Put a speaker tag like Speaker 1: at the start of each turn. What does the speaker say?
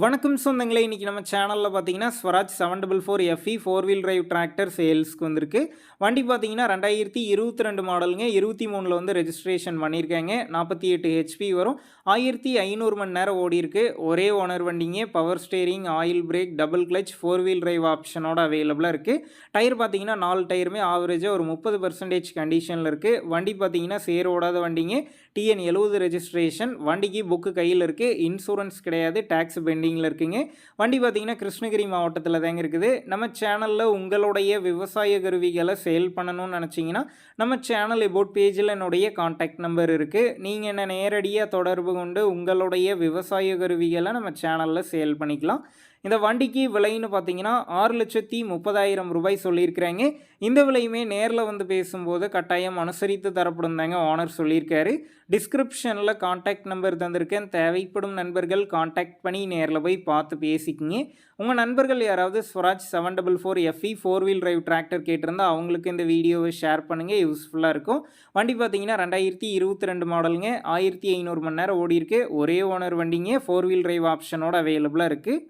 Speaker 1: வணக்கம் சொந்தங்களே, இன்னைக்கு நம்ம சேனலில் பார்த்தீங்கன்னா Swaraj 744 FE 4 wheel drive tractor சேல்ஸ்க்கு வந்திருக்கு. வண்டி பார்த்தீங்கன்னா 2022 மாடலுங்க. 23ல் வந்து ரெஜிஸ்ட்ரேஷன் பண்ணியிருக்காங்க. 48 ஹெச்பி வரும். 1500 மணி நேரம் ஓடி இருக்கு. ஒரே ஓனர் வண்டிங்க. Power steering, oil brake, double clutch, 4 wheel drive ஆப்ஷனோட அவைலபிளாக இருக்குது. டயர் பார்த்தீங்கன்னா 4 டயருமே ஆவரேஜாக ஒரு 30% கண்டிஷனில் இருக்குது. வண்டி பார்த்தீங்கன்னா சேர் ஓடாத வண்டிங்க. TN 70 registration. வண்டிக்கு புக்கு கையில் இருக்குது. இன்சூரன்ஸ் கிடையாது. டேக்ஸ் பெண்டிங்கில் இருக்குங்க. வண்டி பார்த்தீங்கன்னா கிருஷ்ணகிரி மாவட்டத்தில் தாங்க இருக்குது. நம்ம சேனலில் உங்களுடைய விவசாய கருவிகளை சேல் பண்ணணும்னு நினச்சிங்கன்னா நம்ம சேனல் எபோட் பேஜில் என்னுடைய கான்டாக்ட் நம்பர் இருக்குது. நீங்கள் என்ன நேரடியாக தொடர்பு கொண்டு உங்களுடைய விவசாய கருவிகளை நம்ம சேனலில் சேல் பண்ணிக்கலாம். இந்த வண்டிக்கு விலைன்னு பார்த்தீங்கன்னா 6,30,000 ரூபாய் சொல்லியிருக்கிறாங்க. இந்த விலையுமே நேரில் வந்து பேசும்போது கட்டாயம் அனுசரித்து தரப்படும் தாங்க ஓனர் சொல்லியிருக்காரு. டிஸ்கிரிப்ஷனில் கான்டாக்ட் நம்பர் தந்திருக்கேன். தேவைப்படும் நண்பர்கள் கான்டாக்ட் பண்ணி நேரில் போய் பார்த்து பேசிக்கிங்க. உங்கள் நண்பர்கள் யாராவது Swaraj 744 FE 4 wheel drive tractor கேட்டிருந்தா அவங்களுக்கு இந்த வீடியோவை ஷேர் பண்ணுங்கள். யூஸ்ஃபுல்லாக இருக்கும். வண்டி பார்த்தீங்கன்னா 2022 மாடலுங்க. 1500 மணி நேரம் ஓடி இருக்கு. ஒரே ஓனர் வண்டிங்க. 4 வீல் டிரைவ் ஆப்ஷனோட அவைலபிளாக இருக்குது.